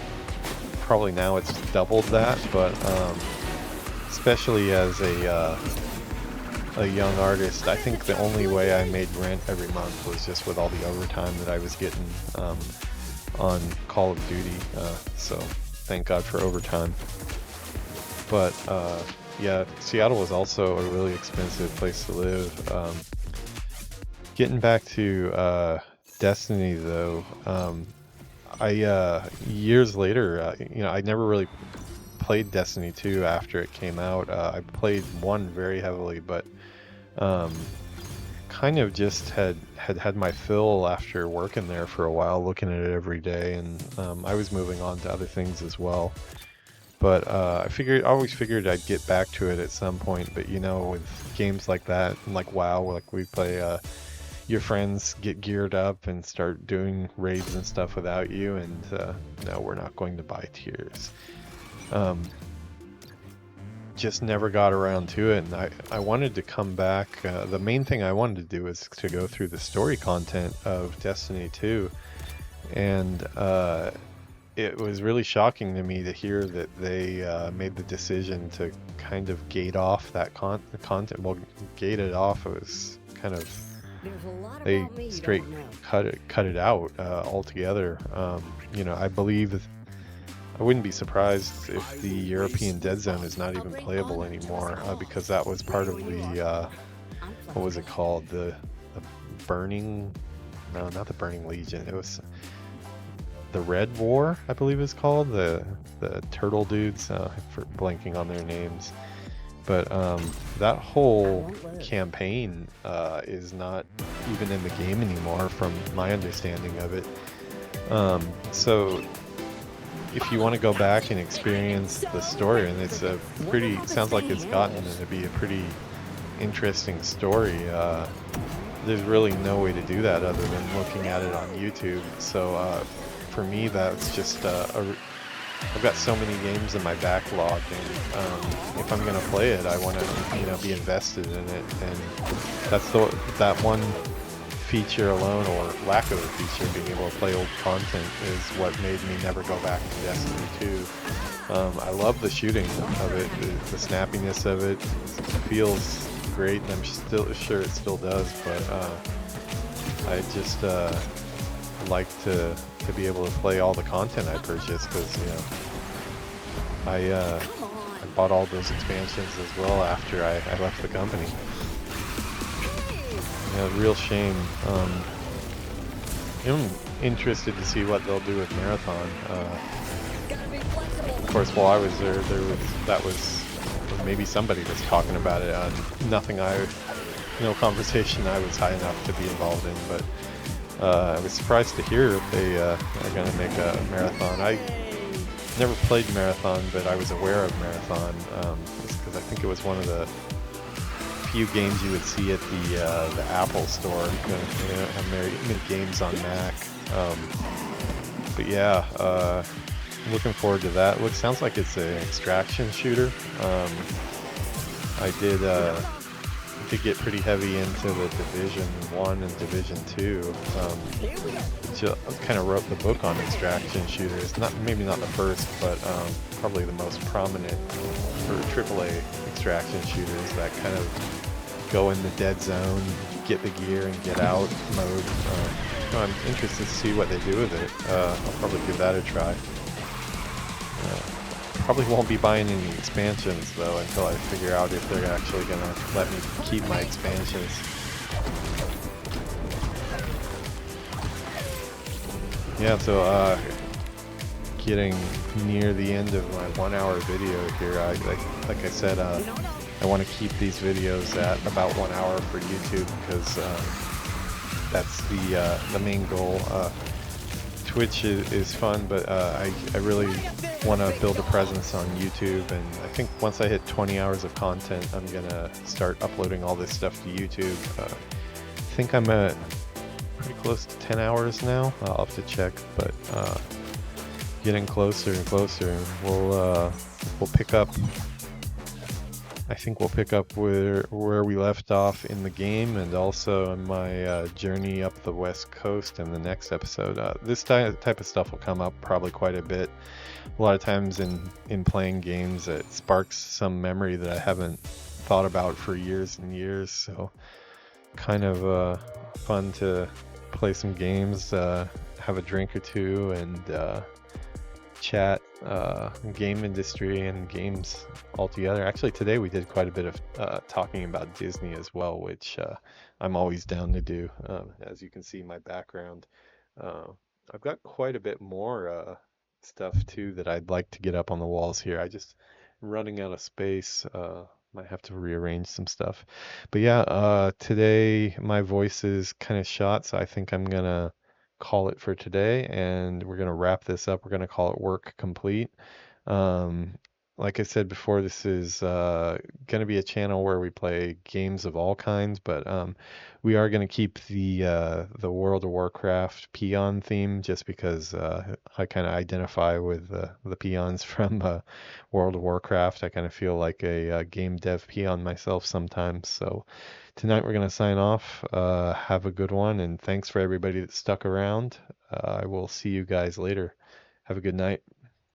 probably now it's doubled that, but especially as a young artist, I think the only way I made rent every month was just with all the overtime that I was getting on Call of Duty, so thank God for overtime. But yeah, Seattle was also a really expensive place to live. Getting back to Destiny though, I years later, I never really played Destiny 2 after it came out. I played 1 very heavily, but kind kind of just had my fill after working there for a while, looking at it every day, and I was moving on to other things as well. But I always figured I'd get back to it at some point. But with games like that, like WoW, like we play, your friends get geared up and start doing raids and stuff without you, and no, we're not going to buy tiers. Just never got around to it, and I wanted to come back. The main thing I wanted to do is to go through the story content of Destiny 2, and it was really shocking to me to hear that they made the decision to kind of gate off that content. Well, gate it off. It was kind of, There's a lot they about me you straight don't know. cut it out altogether. I believe I wouldn't be surprised if the European Dead Zone is not even playable anymore, because that was part of the what was it called, the Burning, no, not the Burning Legion, it was the Red War, I believe it's called, the turtle dudes, for blanking on their names. But that whole campaign is not even in the game anymore, from my understanding of it. So if you want to go back and experience the story, and it's a pretty, sounds like it's gotten to be a pretty interesting story, there's really no way to do that other than looking at it on YouTube. So for me, that's just I've got so many games in my backlog, and if I'm gonna play it, I want to be invested in it, and that's that one feature alone, or lack of a feature, being able to play old content, is what made me never go back to Destiny 2. I love the shooting of it, the snappiness of it. It feels great, and I'm still sure it still does, but I just like to be able to play all the content I purchased, because I bought all those expansions as well after I left the company. Yeah, real shame. I'm interested to see what they'll do with Marathon. Of course, while I was there, maybe somebody was talking about it. No conversation I was high enough to be involved in, but I was surprised to hear that they are going to make a Marathon. I never played Marathon, but I was aware of Marathon, because I think it was one of the few games you would see at the Apple store. They don't have many games on Mac. But yeah, looking forward to that. Sounds like it's an extraction shooter. I did get pretty heavy into the Division 1 and Division 2. Kind of wrote the book on extraction shooters. Maybe not the first, but probably the most prominent for AAA extraction shooters that kind of go in the dead zone, get the gear, and get out mode. I'm interested to see what they do with it. I'll probably give that a try. Probably won't be buying any expansions though until I figure out if they're actually gonna let me keep my expansions. Yeah, so getting near the end of my 1 hour video here. Like I said, I want to keep these videos at about 1 hour for YouTube, because that's the main goal. Twitch is fun, but I really want to build a presence on YouTube, and I think once I hit 20 hours of content, I'm gonna start uploading all this stuff to YouTube. I think I'm at pretty close to 10 hours now. I'll have to check, but getting closer and closer. We'll pick up. I think we'll pick up where we left off in the game, and also in my journey up the West Coast in the next episode. This type of stuff will come up probably quite a bit. A lot of times in playing games, it sparks some memory that I haven't thought about for years and years. So kind of fun to play some games, have a drink or two, and chat game industry and games altogether. Actually, today we did quite a bit of talking about Disney as well, which I'm always down to do. As you can see, my background, I've got quite a bit more stuff too that I'd like to get up on the walls here. I just running out of space. Might have to rearrange some stuff. But yeah, today my voice is kind of shot, so I think I'm gonna call it for today, and we're gonna wrap this up. We're gonna call it work complete. Um, like I said before, this is gonna be a channel where we play games of all kinds, but we are gonna keep the World of Warcraft Peon theme just because I kind of identify with the peons from World of Warcraft. I kind of feel like a game dev peon myself sometimes. So tonight we're gonna sign off. Have a good one, and thanks for everybody that stuck around. I will see you guys later. Have a good night.